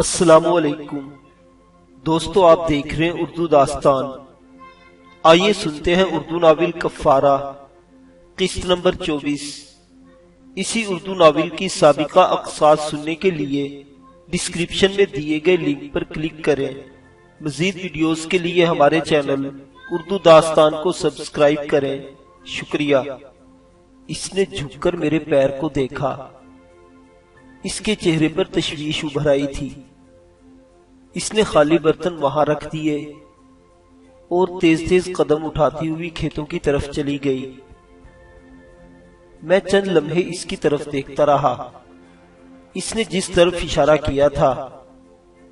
السلام علیکم دوستو، آپ دیکھ رہے ہیں اردو داستان۔ آئیے سنتے ہیں اردو ناول کفارہ قسط نمبر 24۔ اسی اردو ناول کی سابقہ اقساط سننے کے لیے ڈسکرپشن میں دیے گئے لنک پر کلک کریں۔ مزید ویڈیوز کے لیے ہمارے چینل اردو داستان کو سبسکرائب کریں۔ شکریہ۔ اس نے جھک کر میرے پیر کو دیکھا۔ اس کے چہرے پر تشویش ابھر آئی تھی۔ اس نے خالی برتن وہاں رکھ دیے اور تیز تیز قدم اٹھاتی ہوئی کھیتوں کی طرف چلی گئی۔ میں چند لمحے اس کی طرف دیکھتا رہا۔ اس نے جس طرف اشارہ کیا تھا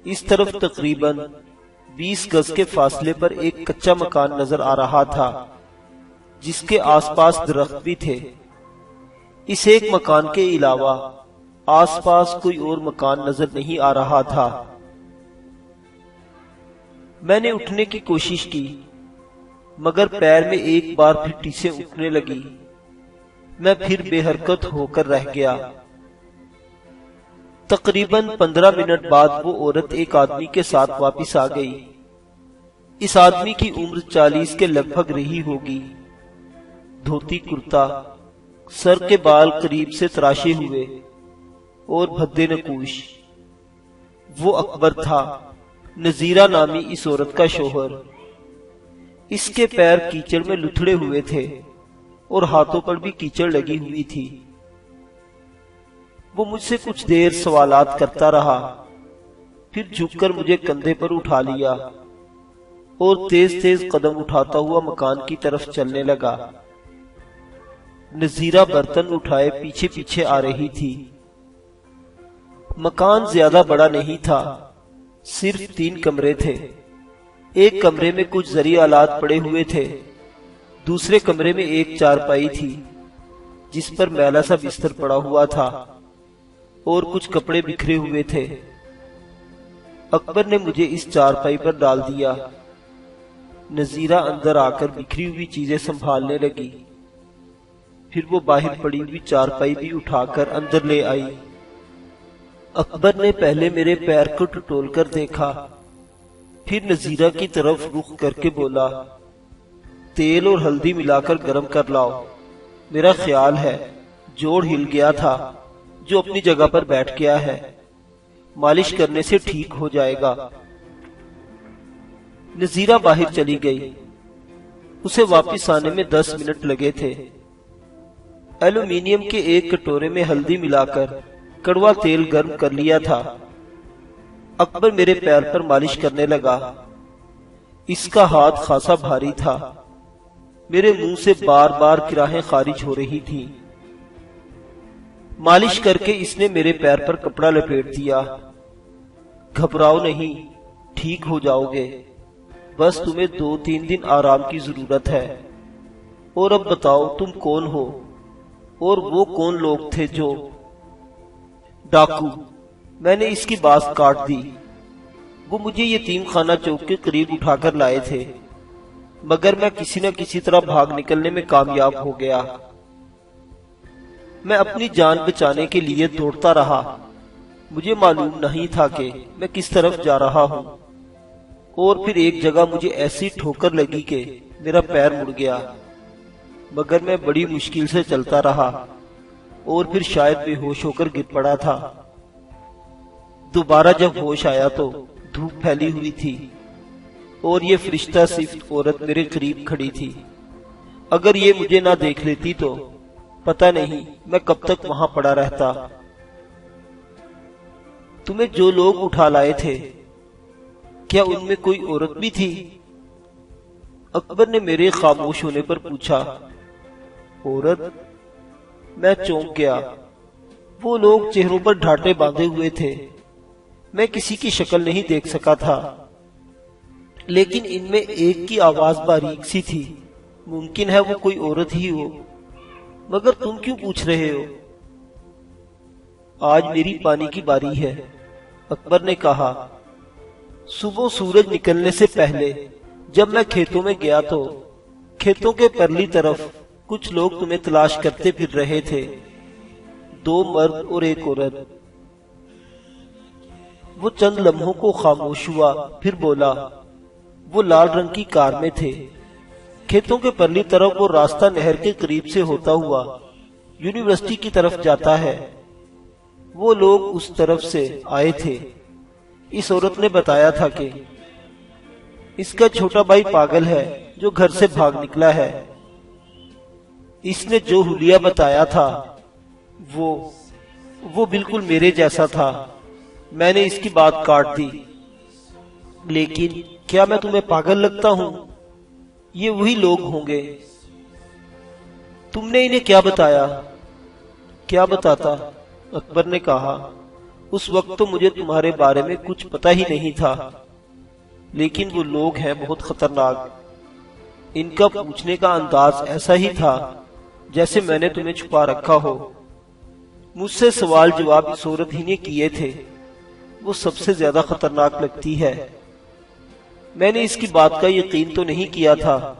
اس طرف تقریباً 20 گز کے فاصلے پر ایک کچا مکان نظر آ رہا تھا، جس کے آس پاس درخت بھی تھے۔ اس ایک مکان کے علاوہ آس پاس کوئی اور مکان نظر نہیں آ رہا تھا۔ میں نے اٹھنے کی کوشش کی، مگر پیر میں ایک بار پھر ٹیسیں اٹھنے لگی۔ میں پھر بے حرکت ہو کر رہ گیا۔ تقریباً 15 منٹ بعد وہ عورت ایک آدمی کے ساتھ واپس آ گئی۔ اس آدمی کی عمر 40 کے لگ بھگ رہی ہوگی۔ دھوتی کرتا، سر کے بال قریب سے تراشے ہوئے اور بھدے نکوش۔ وہ اکبر تھا، نذیرہ نامی اس عورت کا شوہر۔ اس کے پیر کیچڑ میں لتھڑے ہوئے تھے اور ہاتھوں پر بھی کیچڑ لگی ہوئی تھی۔ وہ مجھ سے کچھ دیر سوالات کرتا رہا، پھر جھک کر مجھے کندھے پر اٹھا لیا اور تیز تیز قدم اٹھاتا ہوا مکان کی طرف چلنے لگا۔ نذیرہ برتن اٹھائے پیچھے پیچھے آ رہی تھی۔ مکان زیادہ بڑا نہیں تھا، صرف 3 کمرے تھے۔ ایک کمرے میں کچھ زرعی آلات پڑے ہوئے تھے، دوسرے کمرے میں ایک چارپائی تھی جس پر میلا سا بستر پڑا ہوا تھا اور کچھ کپڑے بکھرے ہوئے تھے۔ اکبر نے مجھے اس چارپائی پر ڈال دیا۔ نذیرہ اندر آ کر بکھری ہوئی چیزیں سنبھالنے لگی، پھر وہ باہر پڑی ہوئی چارپائی بھی اٹھا کر اندر لے آئی۔ اکبر نے پہلے میرے پیر کو ٹٹول کر دیکھا، پھر نذیرہ کی طرف رخ کر کے بولا، تیل اور ہلدی ملا کر گرم کر لاؤ۔ میرا خیال ہے جوڑ ہل گیا تھا جو اپنی جگہ پر بیٹھ گیا ہے، مالش کرنے سے ٹھیک ہو جائے گا۔ نذیرہ باہر چلی گئی۔ اسے واپس آنے میں 10 منٹ لگے تھے۔ ایلومینیم کے ایک کٹورے میں ہلدی ملا کر کڑوا تیل گرم کر لیا تھا۔ اکبر میرے پیر پر مالش کرنے لگا۔ اس کا ہاتھ خاصا بھاری تھا۔ میرے منہ سے بار بار کراہیں خارج ہو رہی تھی۔ مالش کر کے اس نے میرے پیر پر کپڑا لپیٹ دیا۔ گھبراؤ نہیں، ٹھیک ہو جاؤ گے، بس تمہیں 2-3 دن آرام کی ضرورت ہے۔ اور اب بتاؤ تم کون ہو اور وہ کون لوگ تھے جو… ڈاکو۔ میں نے اس کی بات کاٹ دی۔ وہ مجھے یتیم خانہ چوک کے قریب اٹھا کر لائے تھے، مگر میں کسی نہ کسی طرح بھاگ نکلنے میں کامیاب ہو گیا۔ میں اپنی جان بچانے کے لیے دوڑتا رہا۔ مجھے معلوم نہیں تھا کہ میں کس طرف جا رہا ہوں، اور پھر ایک جگہ مجھے ایسی ٹھوکر لگی کہ میرا پیر مڑ گیا، مگر میں بڑی مشکل سے چلتا رہا اور پھر شاید بے ہوش ہو کر گر پڑا تھا۔ دوبارہ جب ہوش آیا تو دھوپ پھیلی ہوئی تھی اور یہ فرشتہ صفت عورت میرے قریب کھڑی تھی۔ اگر یہ مجھے نہ دیکھ لیتی تو پتہ نہیں میں کب تک وہاں پڑا رہتا۔ تمہیں جو لوگ اٹھا لائے تھے، کیا ان میں کوئی عورت بھی تھی؟ اکبر نے میرے خاموش ہونے پر پوچھا۔ عورت؟ میں چونک گیا۔ وہ لوگ چہروں پر ڈھاٹے باندھے ہوئے تھے۔ میں کسی کی شکل نہیں دیکھ سکا تھا، لیکن ان میں ایک کی آواز باریک سی تھی۔ ممکن ہے وہ کوئی عورت ہی ہو، مگر تم کیوں پوچھ رہے ہو؟ آج میری پانی کی باری ہے، اکبر نے کہا۔ صبح سورج نکلنے سے پہلے جب میں کھیتوں میں گیا تو کھیتوں کے پرلی طرف کچھ لوگ تمہیں تلاش کرتے پھر رہے تھے، 2 مرد اور 1 عورت۔ وہ چند لمحوں کو خاموش ہوا، پھر بولا۔ وہ لال رنگ کی کار میں تھے۔ کھیتوں کے پرلی طرف وہ راستہ نہر کے قریب سے ہوتا ہوا یونیورسٹی کی طرف جاتا ہے۔ وہ لوگ اس طرف سے آئے تھے۔ اس عورت نے بتایا تھا کہ اس کا چھوٹا بھائی پاگل ہے جو گھر سے بھاگ نکلا ہے۔ اس نے جو حلیہ بتایا تھا وہ بالکل میرے جیسا تھا۔ میں نے اس کی بات کاٹ دی۔ لیکن کیا میں تمہیں پاگل لگتا ہوں؟ یہ وہی لوگ ہوں گے۔ تم نے انہیں کیا بتایا؟ کیا بتاتا؟ اکبر نے کہا۔ اس وقت تو مجھے تمہارے بارے میں کچھ پتا ہی نہیں تھا، لیکن وہ لوگ ہیں بہت خطرناک۔ ان کا پوچھنے کا انداز ایسا ہی تھا جیسے میں نے تمہیں چھپا رکھا ہو۔ مجھ سے سوال جواب اس عورت ہی نے کیے تھے۔ وہ سب سے زیادہ خطرناک لگتی ہے۔ میں نے اس کی بات کا یقین تو نہیں کیا تھا،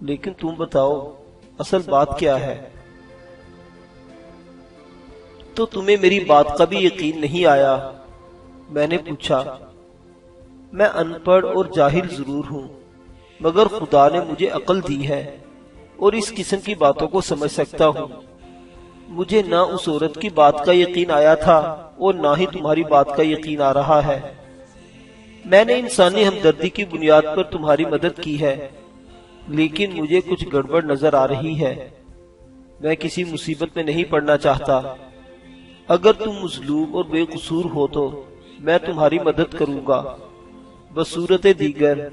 لیکن تم بتاؤ اصل بات کیا ہے؟ تو تمہیں میری بات کا بھی یقین نہیں آیا؟ میں نے پوچھا۔ میں ان پڑھ اور جاہل ضرور ہوں، مگر خدا نے مجھے عقل دی ہے اور اس قسم کی باتوں کو سمجھ سکتا ہوں۔ مجھے نہ اس عورت کی بات کا یقین آیا تھا اور نہ ہی تمہاری بات کا یقین آ رہا ہے۔ میں نے انسانی ہمدردی کی بنیاد پر تمہاری مدد کی ہے، لیکن مجھے کچھ گڑبڑ نظر آ رہی ہے۔ میں کسی مصیبت میں نہیں پڑنا چاہتا۔ اگر تم مظلوم اور بے قصور ہو تو میں تمہاری مدد کروں گا۔ بصورت دیگر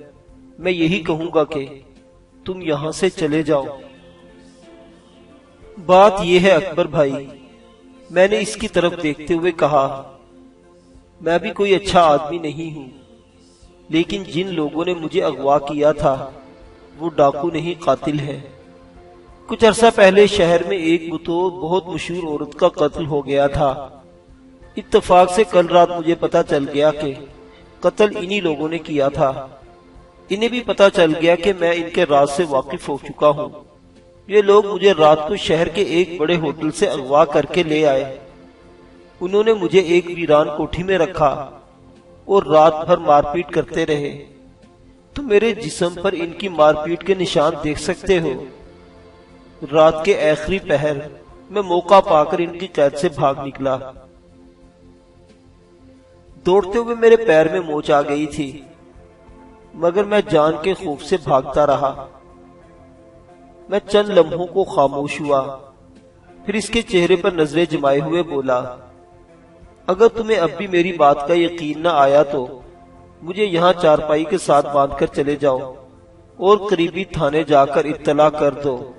میں یہی کہوں گا کہ تم یہاں سے چلے جاؤ۔ بات یہ ہے اکبر بھائی، میں نے اس کی طرف دیکھتے ہوئے کہا، میں بھی کوئی اچھا آدمی نہیں ہوں، لیکن جن لوگوں نے مجھے اغوا کیا تھا وہ ڈاکو نہیں قاتل ہے۔ کچھ عرصہ پہلے شہر میں ایک بطور بہت مشہور عورت کا قتل ہو گیا تھا۔ اتفاق سے کل رات مجھے پتا چل گیا کہ قتل انہی لوگوں نے کیا تھا۔ انہیں بھی پتا چل گیا کہ میں ان کے راز سے واقف ہو چکا ہوں۔ یہ لوگ مجھے رات کو شہر کے ایک بڑے ہوٹل سے اغوا کر کے لے آئے۔ انہوں نے مجھے ایک ویران کوٹھی میں رکھا اور رات بھر مار پیٹ کرتے رہے۔ تو میرے جسم پر ان کی مار پیٹ کے نشان دیکھ سکتے ہو۔ رات کے آخری پہر میں موقع پا کر ان کی قید سے بھاگ نکلا۔ دوڑتے ہوئے میرے پیر میں موچ آ گئی تھی، مگر میں جان کے خوف سے بھاگتا رہا۔ میں چند لمحوں کو خاموش ہوا، پھر اس کے چہرے پر نظریں جمائے ہوئے بولا، اگر تمہیں اب بھی میری بات کا یقین نہ آیا تو مجھے یہاں چارپائی کے ساتھ باندھ کر چلے جاؤ اور قریبی تھانے جا کر اطلاع کر دو۔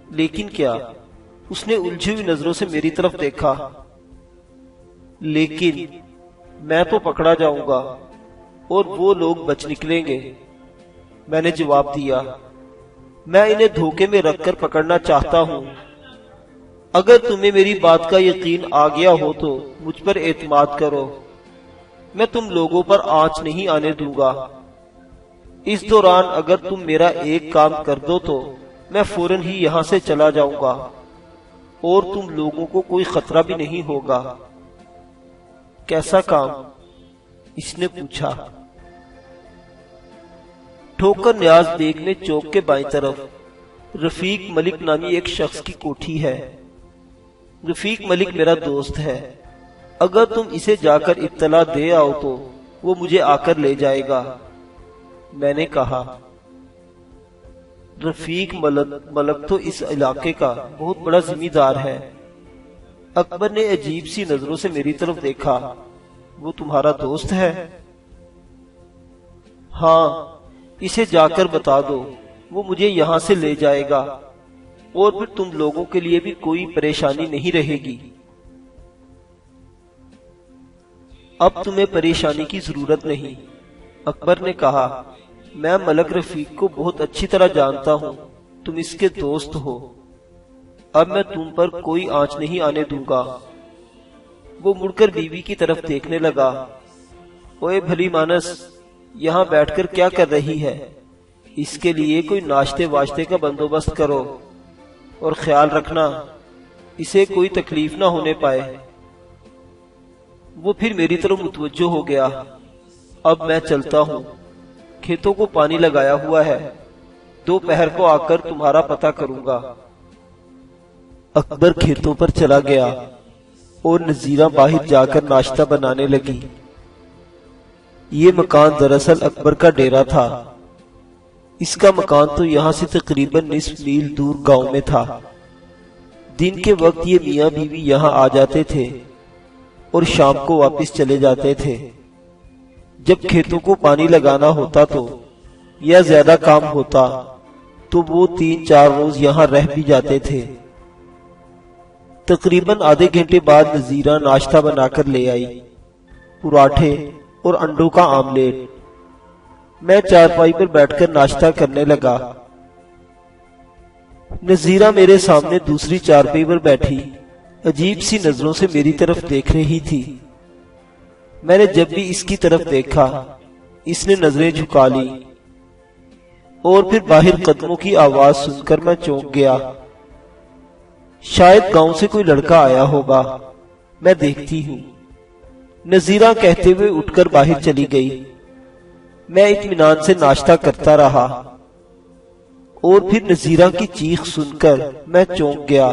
لیکن کیا؟ اس نے الجھی ہوئی نظروں سے میری طرف دیکھا۔ لیکن میں تو پکڑا جاؤں گا اور وہ لوگ بچ نکلیں گے، میں نے جواب دیا۔ میں انہیں دھوکے میں رکھ کر پکڑنا چاہتا ہوں۔ اگر تمہیں میری بات کا یقین آ گیا ہو تو مجھ پر اعتماد کرو، میں تم لوگوں پر آنچ نہیں آنے دوں گا۔ اس دوران اگر تم میرا ایک کام کر دو تو میں فوراً ہی یہاں سے چلا جاؤں گا اور تم لوگوں کو کوئی خطرہ بھی نہیں ہوگا۔ کیسا کام؟ اس نے پوچھا۔ ٹھوکر نیاز بیگ میں چوک کے بائیں طرف رفیق ملک نامی ایک شخص کی کوٹھی ہے۔ رفیق ملک میرا دوست ہے۔ اگر تم اسے جا کر اطلاع دے آؤ تو وہ مجھے آ کر لے جائے گا، میں نے کہا۔ رفیق ملک تو اس علاقے کا بہت بڑا ذمہ دار ہے۔ اکبر نے عجیب سی نظروں سے میری طرف دیکھا۔ وہ تمہارا دوست ہے؟ ہاں، اسے جا کر بتا دو، وہ مجھے یہاں سے لے جائے گا اور پھر تم لوگوں کے لیے بھی کوئی پریشانی نہیں رہے گی۔ اب تمہیں پریشانی کی ضرورت نہیں، اکبر نے کہا۔ میں ملک رفیق کو بہت اچھی طرح جانتا ہوں، تم اس کے دوست ہو۔ اب میں تم پر کوئی آنچ نہیں آنے دوں گا۔ وہ مڑ کر بیوی کی طرف دیکھنے لگا۔ اوے بھلی مانس، یہاں بیٹھ کر کیا کر رہی ہے؟ اس کے لیے کوئی ناشتے واشتے کا بندوبست کرو اور خیال رکھنا اسے کوئی تکلیف نہ ہونے پائے۔ وہ پھر میری طرف متوجہ ہو گیا۔ اب میں چلتا ہوں، کھیتوں کو پانی لگایا ہوا ہے، دوپہر کو آ کر تمہارا پتہ کروں گا۔ اکبر کھیتوں پر چلا گیا اور نذیرہ باہر جا کر ناشتہ بنانے لگی۔ یہ مکان دراصل اکبر کا ڈیرا تھا۔ اس کا مکان تو یہاں سے تقریباً نصف میل دور گاؤں میں تھا۔ دن کے وقت یہ میاں بیوی یہاں آ جاتے تھے اور شام کو واپس چلے جاتے تھے۔ جب کھیتوں کو پانی لگانا ہوتا تو یا زیادہ کام ہوتا تو وہ 3-4 روز یہاں رہ بھی جاتے تھے۔ تقریباً آدھے گھنٹے بعد نذیرہ ناشتہ بنا کر لے آئی، پراٹھے اور انڈوں کا آملیٹ۔ میں چارپائی پر بیٹھ کر ناشتہ کرنے لگا۔ نذیرہ میرے سامنے دوسری چارپائی پر بیٹھی عجیب سی نظروں سے میری طرف دیکھ رہی تھی۔ میں نے جب بھی اس کی طرف دیکھا، اس نے نظریں جھکا لی، اور پھر باہر قدموں کی آواز سن کر میں چونک گیا۔ شاید گاؤں سے کوئی لڑکا آیا ہوگا، میں دیکھتی ہوں۔ نذیرہ کہتے ہوئے اٹھ کر باہر چلی گئی۔ میں اطمینان سے ناشتہ کرتا رہا، اور پھر نذیرہ کی چیخ سن کر میں چونک گیا۔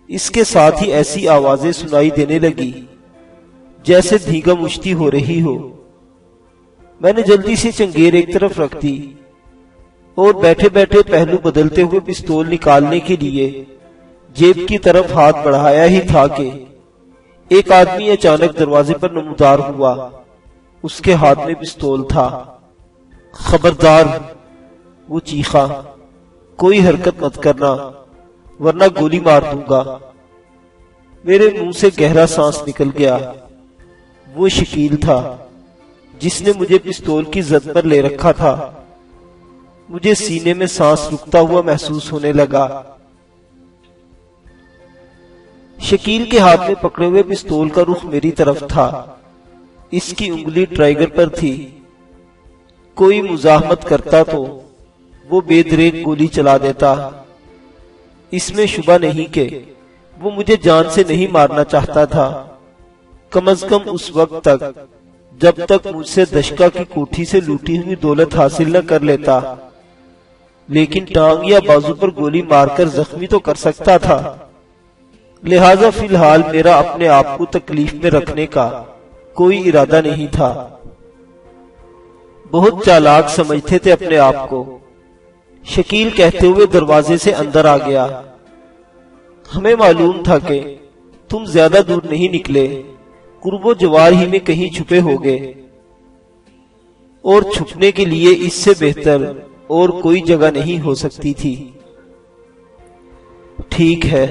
اس کے ساتھ ہی ایسی آوازیں سنائی دینے لگی جیسے بھیگا مشتی ہو رہی ہو۔ میں نے جلدی سے چنگیر ایک طرف رکھ دی اور بیٹھے بیٹھے پہلو بدلتے ہوئے پستول نکالنے کے لیے جیب کی طرف ہاتھ بڑھایا ہی تھا کہ ایک آدمی اچانک دروازے پر نمودار ہوا۔ اس کے ہاتھ میں پستول تھا۔ خبردار، وہ چیخا، کوئی حرکت مت کرنا ورنہ گولی مار دوں گا۔ میرے منہ سے گہرا سانس نکل گیا۔ وہ شکیل تھا جس نے مجھے پستول کی زد پر لے رکھا تھا۔ مجھے سینے میں سانس رکتا ہوا محسوس ہونے لگا۔ شکیل کے ہاتھ میں پکڑے ہوئے پستول کا رخ میری طرف تھا۔ اس کی انگلی ٹرائگر پر تھی۔ کوئی مزاحمت کرتا تو وہ بے دریغ گولی چلا دیتا۔ اس میں شبہ نہیں کہ وہ مجھے جان سے نہیں مارنا چاہتا تھا، کم از کم اس وقت تک جب تک مجھ سے دشکا کی کوٹھی سے لوٹی ہوئی دولت حاصل نہ کر لیتا، لیکن ٹانگ یا بازو پر گولی مار کر زخمی تو کر سکتا تھا۔ لہذا فی الحال میرا اپنے آپ کو تکلیف میں رکھنے کا کوئی ارادہ نہیں تھا۔ بہت چالاک سمجھتے تھے اپنے آپ کو، شکیل کہتے ہوئے دروازے سے اندر آ گیا۔ ہمیں معلوم تھا کہ تم زیادہ دور نہیں نکلے، قرب و جوار ہی میں کہیں چھپے ہوگے، اور چھپنے کے لیے اس سے بہتر اور کوئی جگہ نہیں ہو سکتی تھی۔ ٹھیک ہے،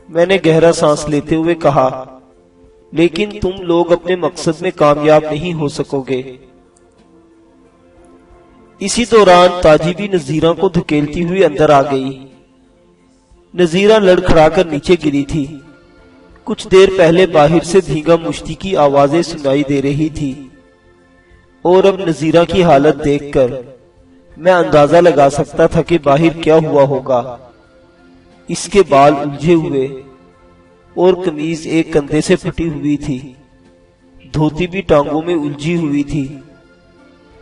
میں نے گہرا سانس لیتے ہوئے کہا، لیکن تم لوگ اپنے مقصد میں کامیاب نہیں ہو سکو گے۔ اسی دوران تاجی بھی نذیرہ کو دھکیلتی ہوئی اندر آ گئی۔ نذیرہ لڑکھڑا کر نیچے گری تھی۔ کچھ دیر پہلے باہر سے بھیگا مشتی کی آوازیں سنائی دے رہی تھی، اور اب نذیرہ کی حالت دیکھ کر میں اندازہ لگا سکتا تھا کہ باہر کیا ہوا ہوگا۔ اس کے بال الجھے ہوئے اور قمیض ایک کندھے سے پھٹی ہوئی تھی، دھوتی بھی ٹانگوں میں الجھی ہوئی تھی۔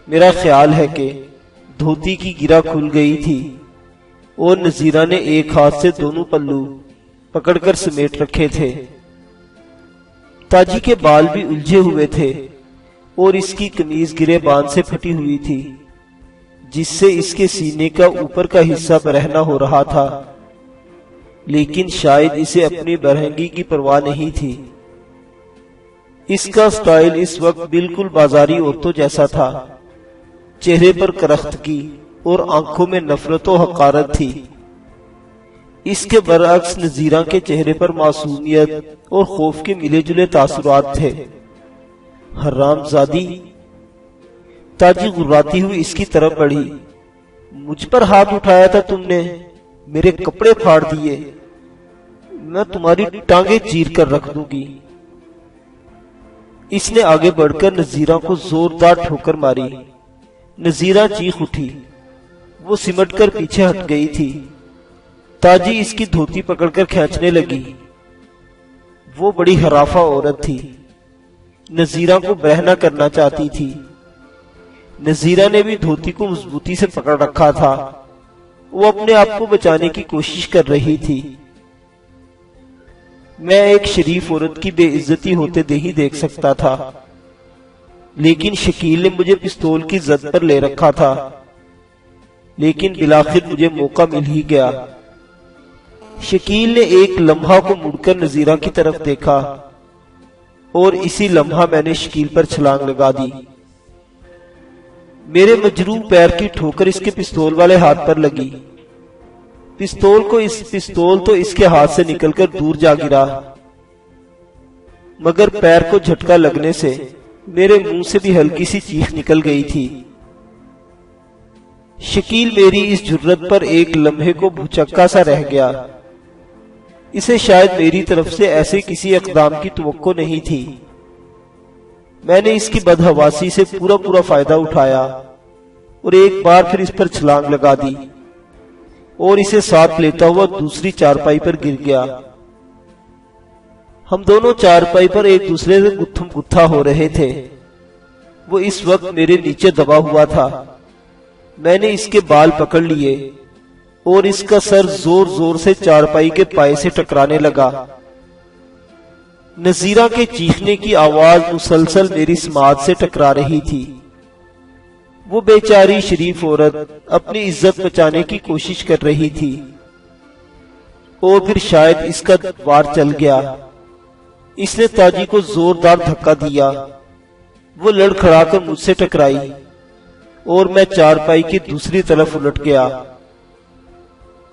میرا خیال ہے کہ دھوتی کی گرہ کھل گئی تھی اور نذیرہ نے ایک ہاتھ سے دونوں پلو پکڑ کر سمیٹ رکھے تھے۔ تاجی کے بال بھی الجھے ہوئے تھے اور اس کی قمیض گرے بان سے پھٹی ہوئی تھی، جس سے اس کے سینے کا اوپر کا حصہ برہنہ ہو رہا تھا، لیکن شاید اسے اپنی برہنگی کی پرواہ نہیں تھی۔ اس کا سٹائل اس وقت بالکل بازاری عورتوں جیسا تھا۔ چہرے پر کرختگی اور آنکھوں میں نفرت و حقارت تھی۔ اس کے برعکس نذیرہ کے چہرے پر معصومیت اور خوف کے ملے جلے تاثرات تھے۔ حرام زادی، تاجی غراتی ہوئی اس کی طرف بڑھی۔ مجھ پر ہاتھ اٹھایا تھا تم نے، میرے کپڑے پھاڑ دیے، میں تمہاری ٹانگیں چیر کر رکھ دوں گی۔ اس نے آگے بڑھ کر نذیرہ کو زوردار ٹھوکر ماری۔ نذیرہ چیخ اٹھی، وہ سمٹ کر پیچھے ہٹ گئی تھی۔ تاجی اس کی دھوتی پکڑ کر کھینچنے لگی۔ وہ بڑی حرافہ عورت تھی، نذیرہ کو برہنہ کرنا چاہتی تھی۔ نذیرہ نے بھی دھوتی کو مضبوطی سے پکڑ رکھا تھا، وہ اپنے آپ کو بچانے کی کوشش کر رہی تھی۔ میں ایک شریف عورت کی بے عزتی ہوتے ہی دیکھ سکتا تھا، لیکن شکیل نے مجھے پستول کی زد پر لے رکھا تھا۔ لیکن بالآخر مجھے موقع مل ہی گیا۔ شکیل نے ایک لمحہ کو مڑ کر نذیرہ کی طرف دیکھا اور اسی لمحہ میں نے شکیل پر چھلانگ لگا دی۔ میرے مجروح پیر کی ٹھوکر اس کے پستول والے ہاتھ پر لگی۔ پستول تو اس کے ہاتھ سے نکل کر دور جا گرا، مگر پیر کو جھٹکا لگنے سے میرے منہ سے بھی ہلکی سی چیخ نکل گئی تھی۔ شکیل میری اس جرت پر ایک لمحے کو بھچکا سا رہ گیا۔ اسے شاید میری طرف سے ایسے کسی اقدام کی توقع نہیں تھی۔ میں نے اس کی بدحواسی سے پورا فائدہ اٹھایا اور ایک بار پھر اس پر چھلانگ لگا دی اور اسے ساتھ لیتا ہوا دوسری چارپائی پر گر گیا۔ ہم دونوں چارپائی پر ایک دوسرے سے گتھم گتھا ہو رہے تھے۔ وہ اس وقت میرے نیچے دبا ہوا تھا۔ میں نے اس کے بال پکڑ لیے اور اس کا سر زور زور سے چارپائی کے پائے سے ٹکرانے لگا۔ نذیرہ کے چیخنے کی آواز مسلسل میری سماعت سے ٹکرا رہی تھی۔ وہ بیچاری شریف عورت اپنی عزت بچانے کی کوشش کر رہی تھی اور پھر شاید اس کا وار چل گیا۔ اس نے تاجی کو زوردار دھکا دیا۔ وہ لڑکھڑا کر مجھ سے ٹکرائی اور میں چارپائی کی دوسری طرف الٹ گیا۔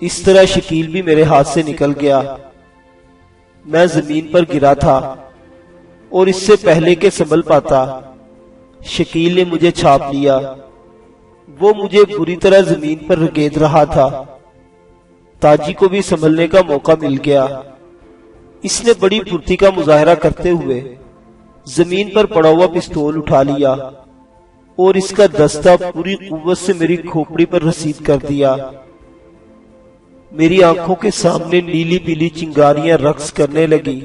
اس طرح شکیل بھی میرے ہاتھ سے نکل گیا۔ میں زمین پر گرا تھا اور اس سے پہلے کہ سنبھل پاتا شکیل نے مجھے چھاپ لیا۔ وہ مجھے بری طرح زمین پر رگید رہا تھا۔ تاجی کو بھی سنبھلنے کا موقع مل گیا۔ اس نے بڑی پھرتی کا مظاہرہ کرتے ہوئے زمین پر پڑا ہوا پستول اٹھا لیا اور اس کا دستہ پوری قوت سے میری کھوپڑی پر رسید کر دیا۔ میری آنکھوں کے سامنے نیلی پیلی چنگاریاں رقص کرنے لگی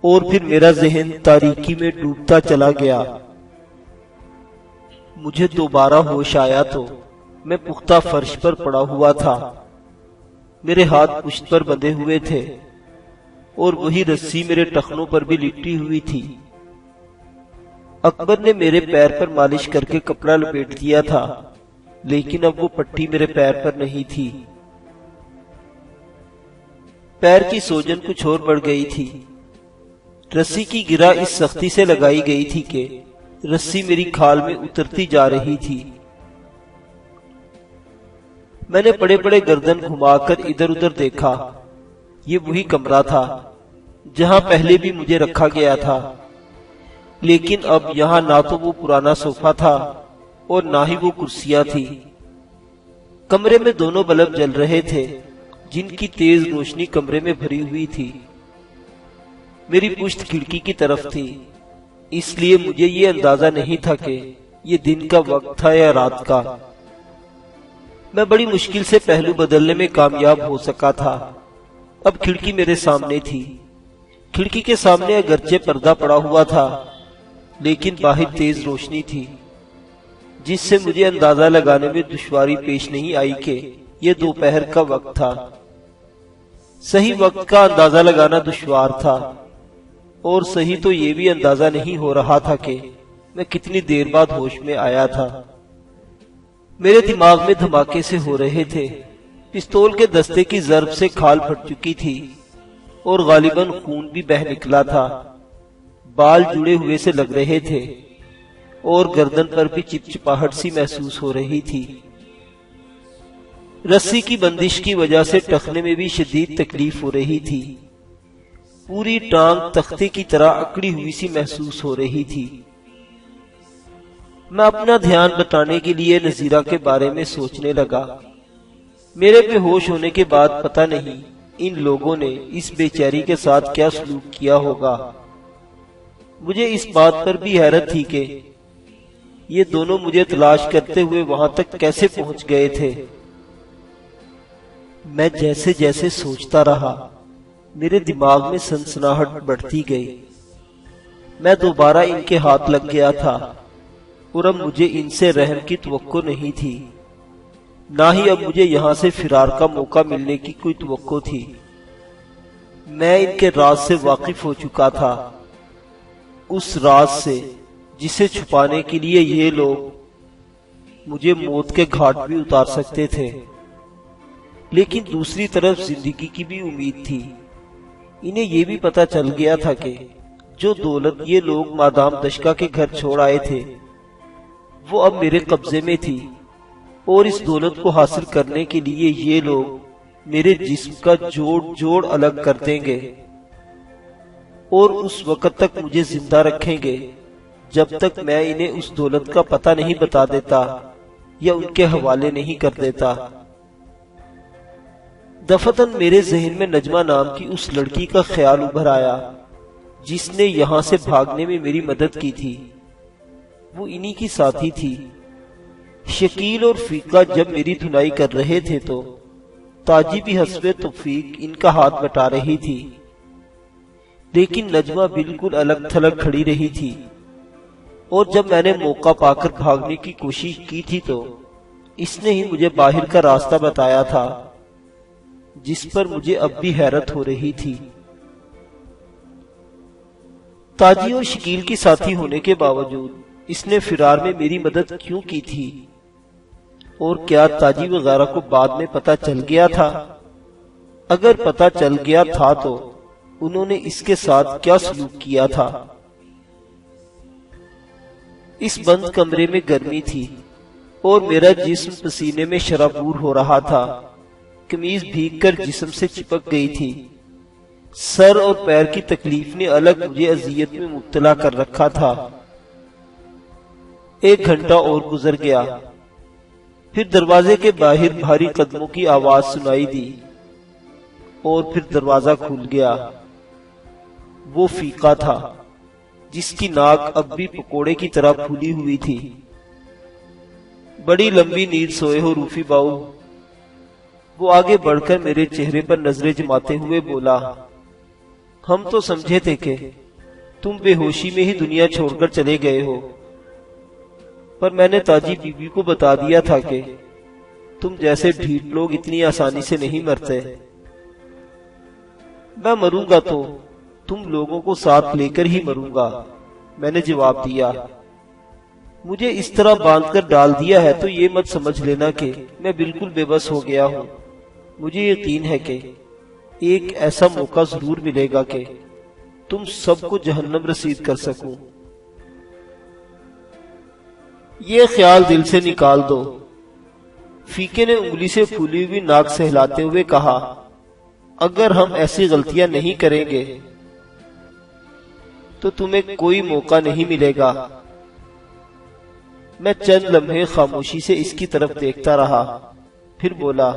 اور پھر میرا ذہن تاریکی میں ڈوبتا چلا گیا۔ مجھے دوبارہ ہوش آیا تو میں پختہ فرش پر پڑا ہوا تھا۔ میرے ہاتھ پشت پر بندھے ہوئے تھے اور وہی رسی میرے ٹخنوں پر بھی لپٹی ہوئی تھی۔ اکبر نے میرے پیر پر مالش کر کے کپڑا لپیٹ دیا تھا، لیکن اب وہ پٹی میرے پیر پر نہیں تھی۔ پیر کی سوجن کچھ اور بڑھ گئی تھی۔ رسی کی گرہ اس سختی سے لگائی گئی تھی کہ رسی میری کھال میں اترتی جا رہی تھی۔ میں نے بڑے بڑے گردن گھما کر ادھر ادھر دیکھا۔ یہ وہی کمرہ تھا جہاں پہلے بھی مجھے رکھا گیا تھا، لیکن اب یہاں نہ تو وہ پرانا صوفہ تھا اور نہ ہی وہ کرسیاں تھی۔ کمرے میں دونوں بلب جل رہے تھے جن کی تیز روشنی کمرے میں بھری ہوئی تھی۔ میری پشت کھڑکی کی طرف تھی، اس لیے مجھے یہ اندازہ نہیں تھا کہ یہ دن کا وقت تھا یا رات کا۔ میں بڑی مشکل سے پہلو بدلنے میں کامیاب ہو سکا تھا۔ اب کھڑکی میرے سامنے تھی۔ کھڑکی کے سامنے اگرچہ پردہ پڑا ہوا تھا، لیکن باہر تیز روشنی تھی، جس سے مجھے اندازہ لگانے میں دشواری پیش نہیں آئی کہ یہ دوپہر کا وقت تھا۔ صحیح وقت کا اندازہ لگانا دشوار تھا، اور صحیح تو یہ بھی اندازہ نہیں ہو رہا تھا کہ میں کتنی دیر بعد ہوش میں آیا تھا۔ میرے دماغ میں دھماکے سے ہو رہے تھے۔ پستول کے دستے کی ضرب سے کھال پھٹ چکی تھی اور غالباً خون بھی بہہ نکلا تھا۔ بال جڑے ہوئے سے لگ رہے تھے اور گردن پر بھی چپچپاہٹ سی محسوس ہو رہی تھی۔ رسی کی بندش کی وجہ سے ٹخنے میں بھی شدید تکلیف ہو رہی تھی۔ پوری ٹانگ تختے کی طرح اکڑی ہوئی سی محسوس ہو رہی تھی۔ میں اپنا دھیان بٹانے کے لیے نذیرہ کے بارے میں سوچنے لگا۔ میرے بے ہوش ہونے کے بعد پتہ نہیں ان لوگوں نے اس بیچاری کے ساتھ کیا سلوک کیا ہوگا۔ مجھے اس بات پر بھی حیرت تھی کہ یہ دونوں مجھے تلاش کرتے ہوئے وہاں تک کیسے پہنچ گئے تھے۔ میں جیسے جیسے سوچتا رہا، میرے دماغ میں سنسناہٹ بڑھتی گئی۔ میں دوبارہ ان کے ہاتھ لگ گیا تھا اور اب مجھے ان سے رحم کی توقع نہیں تھی، نہ ہی اب مجھے یہاں سے فرار کا موقع ملنے کی کوئی توقع تھی۔ میں ان کے راز سے واقف ہو چکا تھا، اس راز سے جسے چھپانے کے لیے یہ لوگ مجھے موت کے گھاٹ بھی اتار سکتے تھے، لیکن دوسری طرف زندگی کی بھی امید تھی۔ انہیں یہ بھی پتا چل گیا تھا کہ جو دولت یہ لوگ مادام دشکا کے گھر چھوڑ آئے تھے وہ اب میرے قبضے میں تھی، اور اس دولت کو حاصل کرنے کے لیے یہ لوگ میرے جسم کا جوڑ جوڑ الگ کر دیں گے، اور اس وقت تک مجھے زندہ رکھیں گے جب تک میں انہیں اس دولت کا پتہ نہیں بتا دیتا یا ان کے حوالے نہیں کر دیتا۔ دفتن میرے ذہن میں نجمہ نام کی اس لڑکی کا خیال ابھر آیا جس نے یہاں سے بھاگنے میں میری مدد کی تھی۔ وہ انہی کی ساتھی تھی۔ شکیل اور فیقہ جب میری دھنائی کر رہے تھے تو تاجی بھی حسب توفیق ان کا ہاتھ بٹا رہی تھی، لیکن نجمہ بالکل الگ تھلگ کھڑی رہی تھی، اور جب میں نے موقع پا کر بھاگنے کی کوشش کی تھی تو اس نے ہی مجھے باہر کا راستہ بتایا تھا، جس پر مجھے اب بھی حیرت ہو رہی تھی۔ تاجی اور شکیل کی ساتھی ہونے کے باوجود اس نے فرار میں میری مدد کیوں کی تھی؟ اور کیا تاجی وغیرہ کو بعد میں پتہ چل گیا تھا؟ اگر پتہ چل گیا تھا تو انہوں نے اس کے ساتھ کیا سلوک کیا تھا؟ اس بند کمرے میں گرمی تھی اور میرا جسم پسینے میں شرابور ہو رہا تھا۔ قمیض بھیگ کر جسم سے چپک گئی تھی۔ سر اور پیر کی تکلیف نے الگ مجھے اذیت میں مبتلا کر رکھا تھا۔ 1 گھنٹہ اور گزر گیا، پھر دروازے کے باہر بھاری قدموں کی آواز سنائی دی اور پھر دروازہ کھل گیا۔ وہ فیقہ تھا جس کی ناک اب بھی پکوڑے کی طرح پھولی ہوئی تھی۔ بڑی لمبی نیند سوئے ہو روفی باؤ۔ وہ آگے بڑھ کر میرے چہرے پر نظریں جماتے ہوئے بولا، ہم تو سمجھے تھے کہ تم بے ہوشی میں ہی دنیا چھوڑ کر چلے گئے ہو، پر میں نے تاجی بی بی کو بتا دیا تھا کہ تم جیسے ڈھیٹ لوگ اتنی آسانی سے نہیں مرتے۔ میں مروں گا تو تم لوگوں کو ساتھ لے کر ہی مروں گا، میں نے جواب دیا۔ مجھے اس طرح باندھ کر ڈال دیا ہے تو یہ مت سمجھ لینا کہ میں بالکل بے بس ہو گیا ہوں۔ مجھے یقین ہے کہ ایک ایسا موقع ضرور ملے گا کہ تم سب کو جہنم رسید کر سکوں۔ یہ خیال دل سے نکال دو، فیقے نے انگلی سے پھولی ہوئی ناک سہلاتے ہوئے کہا۔ اگر ہم ایسی غلطیاں نہیں کریں گے تو تمہیں کوئی موقع نہیں ملے گا۔ میں چند لمحے خاموشی سے اس کی طرف دیکھتا رہا، پھر بولا،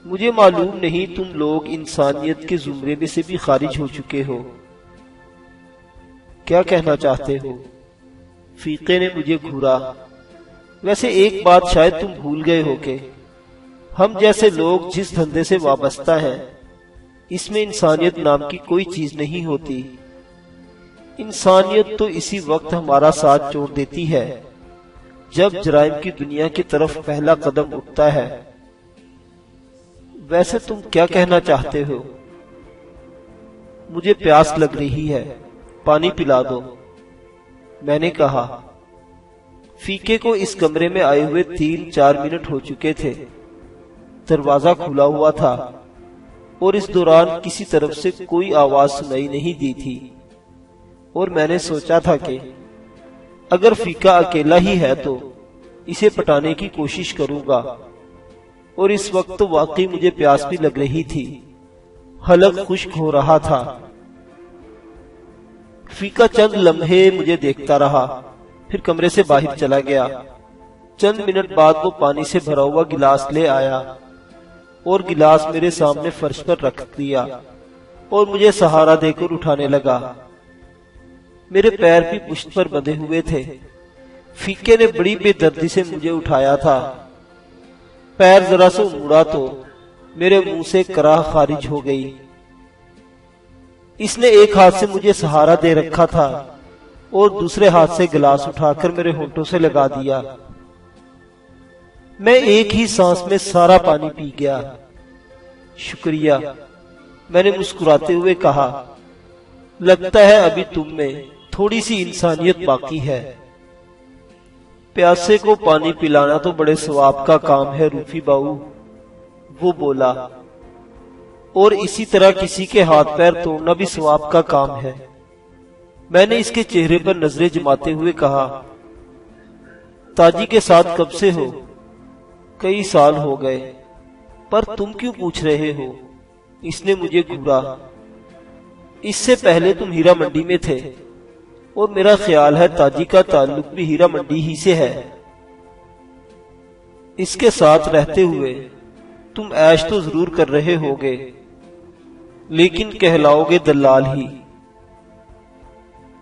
مجھے معلوم نہیں تم لوگ انسانیت کے زمرے میں سے بھی خارج ہو چکے ہو، کیا کہنا چاہتے ہو؟ فیقے نے مجھے گھورا۔ ویسے ایک بات شاید تم بھول گئے ہو کہ ہم جیسے لوگ جس دھندے سے وابستہ ہیں اس میں انسانیت نام کی کوئی چیز نہیں ہوتی۔ انسانیت تو اسی وقت ہمارا ساتھ چھوڑ دیتی ہے جب جرائم کی دنیا کی طرف پہلا قدم اٹھتا ہے۔ ویسے تم کیا کہنا چاہتے ہو؟ مجھے پیاس لگ رہی ہے، پانی پلا دو، میں نے کہا۔ فیقے کو اس کمرے میں آئے ہوئے 3-4 منٹ ہو چکے تھے۔ دروازہ کھلا ہوا تھا اور اس دوران کسی طرف سے کوئی آواز سنائی نہیں دی تھی، اور میں نے سوچا تھا کہ اگر فیقہ اکیلا ہی ہے تو اسے پٹانے کی کوشش کروں گا، اور اس وقت تو واقعی مجھے پیاس بھی لگ رہی تھی، حلق خشک ہو رہا تھا۔ فیقہ چند لمحے مجھے دیکھتا رہا، پھر کمرے سے باہر چلا گیا۔ چند منٹ بعد وہ پانی سے بھرا ہوا گلاس لے آیا اور گلاس میرے سامنے فرش پر رکھ دیا اور مجھے سہارا دے کر اٹھانے لگا۔ میرے پیر بھی پشت پر بندھے ہوئے تھے۔ فیقے نے بڑی بے دردی سے مجھے اٹھایا تھا۔ پیر ذرا سا مڑا تو میرے منہ سے کراہ خارج ہو گئی اس نے ایک ہاتھ سے مجھے سہارا دے رکھا تھا اور دوسرے ہاتھ سے گلاس اٹھا کر میرے ہونٹوں سے لگا دیا۔ میں ایک ہی سانس میں سارا پانی پی گیا۔ شکریہ، میں نے مسکراتے ہوئے کہا، لگتا ہے ابھی تم میں تھوڑی سی انسانیت باقی ہے۔ پیاسے کو پانی پلانا تو بڑے ثواب کا کام ہے روفی باؤ، وہ بولا، اور اسی طرح کسی کے ہاتھ پیر توڑنا بھی ثواب کا کام ہے۔ میں نے اس کے چہرے پر نظریں جماتے ہوئے کہا، تاجی کے ساتھ کب سے ہو؟ کئی سال ہو گئے، پر تم کیوں پوچھ رہے ہو؟ اس نے مجھے گھورا۔ اس سے پہلے تم ہیرا منڈی میں تھے، اور میرا خیال ہے تاجی کا تعلق بھی ہیرا منڈی ہی سے ہے۔ اس کے ساتھ رہتے ہوئے تم عیش تو ضرور کر رہے ہوگے، لیکن کہلاؤ گے دلال ہی۔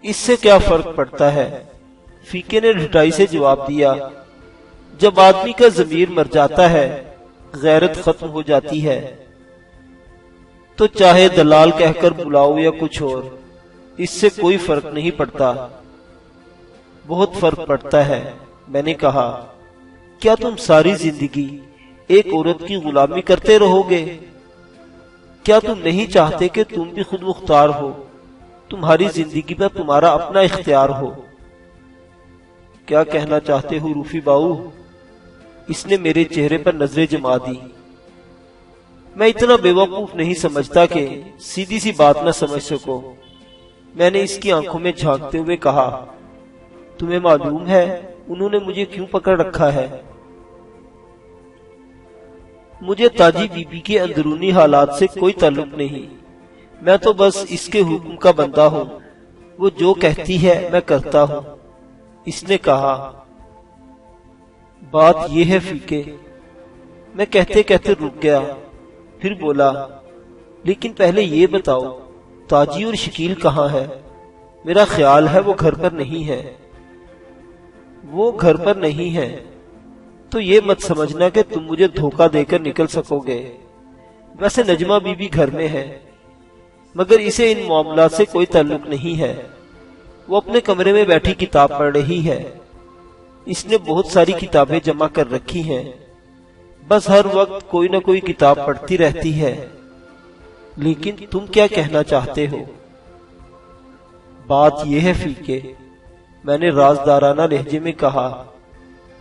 اس سے کیا فرق پڑتا ہے؟ فیکے نے ڈھٹائی سے جواب دیا، جب آدمی کا ضمیر مر جاتا ہے، غیرت ختم ہو جاتی ہے، تو چاہے دلال کہہ کر بلاؤ یا کچھ اور، اس سے کوئی فرق نہیں پڑتا۔ بہت فرق پڑتا ہے، میں نے کہا۔ کیا تم ساری زندگی ایک عورت کی غلامی کرتے رہو گے؟ کیا تم نہیں چاہتے کہ تم بھی خود مختار ہو، تمہاری زندگی پر تمہارا اپنا اختیار ہو؟ کیا کہنا چاہتے ہو روفی باؤ؟ اس نے میرے چہرے پر نظریں جما دی۔ میں اتنا بے وقوف نہیں سمجھتا کہ سیدھی سی بات نہ سمجھ سکو۔ میں نے اس کی آنکھوں میں جھانکتے ہوئے کہا، تمہیں معلوم ہے انہوں نے مجھے کیوں پکڑ رکھا ہے؟ مجھے تاجی بی بی کے اندرونی حالات سے کوئی تعلق نہیں، میں تو بس اس کے حکم کا بندہ ہوں، وہ جو کہتی ہے میں کرتا ہوں۔ اس نے کہا، بات یہ ہے فیکے۔ میں کہتے کہتے رک گیا، پھر بولا، لیکن پہلے یہ بتاؤ تاجی اور شکیل کہاں ہے؟ میرا خیال ہے وہ گھر پر نہیں ہے۔ وہ گھر پر نہیں ہے تو یہ مت سمجھنا کہ تم مجھے دھوکہ دے کر نکل سکو گے۔ ویسے نجمہ بی بی گھر میں ہے، مگر اسے ان معاملات سے کوئی تعلق نہیں ہے۔ وہ اپنے کمرے میں بیٹھی کتاب پڑھ رہی ہے۔ اس نے بہت ساری کتابیں جمع کر رکھی ہیں، بس ہر وقت کوئی نہ کوئی کتاب پڑھتی رہتی ہے۔ لیکن تم کیا کہنا چاہتے ہو؟ بات یہ ہے فیکے، میں نے رازدارانہ لہجے میں کہا،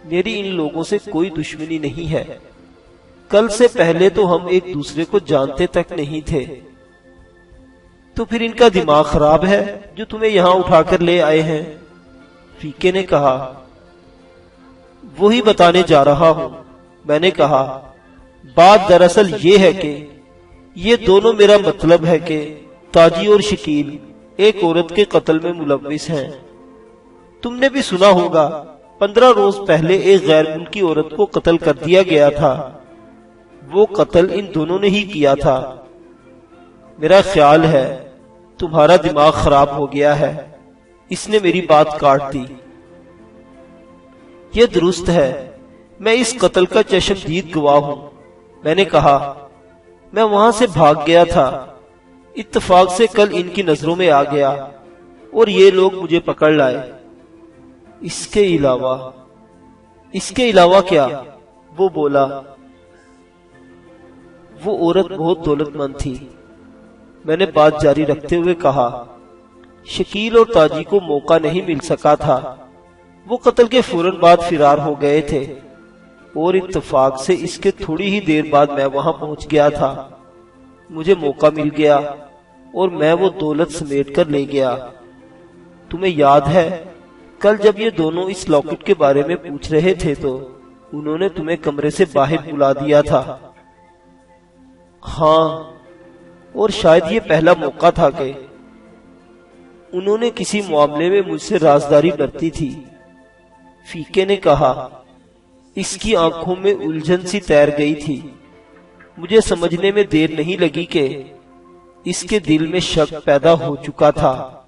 میری ان لوگوں سے کوئی دشمنی نہیں ہے۔ کل سے پہلے تو ہم ایک دوسرے کو جانتے تک نہیں تھے۔ تو پھر ان کا دماغ خراب ہے جو تمہیں یہاں اٹھا کر لے آئے ہیں؟ فیکے نے کہا، وہی بتانے جا رہا ہوں۔ میں نے کہا، بات دراصل یہ ہے کہ یہ دونوں میرا مطلب ہے کہ تاجی اور شکیل ایک عورت کے قتل میں ملوث ہیں۔ تم نے بھی سنا ہوگا 15 روز پہلے ایک غیر ملکی عورت کو قتل کر دیا گیا تھا۔ وہ قتل ان دونوں نے ہی کیا تھا۔ میرا خیال ہے تمہارا دماغ خراب ہو گیا ہے۔ اس نے میری بات کاٹ دی۔ یہ درست ہے، میں اس قتل کا چشمدید گواہ ہوں۔ میں نے کہا، میں وہاں سے بھاگ گیا تھا، اتفاق سے کل ان کی نظروں میں آ گیا اور یہ لوگ مجھے پکڑ لائے۔ اس کے علاوہ کیا؟ وہ بولا، وہ عورت بہت دولت مند تھی۔ میں نے بات جاری رکھتے ہوئے کہا، شکیل اور تاجی کو موقع نہیں مل سکا تھا، وہ قتل کے فوراً بعد فرار ہو گئے تھے، اور اتفاق سے اس کے تھوڑی ہی دیر بعد میں وہاں پہنچ گیا تھا۔ مجھے موقع مل گیا اور میں وہ دولت سمیٹ کر لے گیا۔ تمہیں یاد ہے کل جب یہ دونوں اس لاکٹ کے بارے میں پوچھ رہے تھے تو انہوں نے تمہیں کمرے سے باہر بلا دیا تھا؟ ہاں، اور شاید یہ پہلا موقع تھا کہ انہوں نے کسی معاملے میں مجھ سے رازداری برتی تھی۔ فیکے نے کہا، اس کی آنکھوں میں الجھن سی تیر گئی تھی۔ مجھے سمجھنے میں دیر نہیں لگی کہ اس کے دل میں شک پیدا ہو چکا تھا۔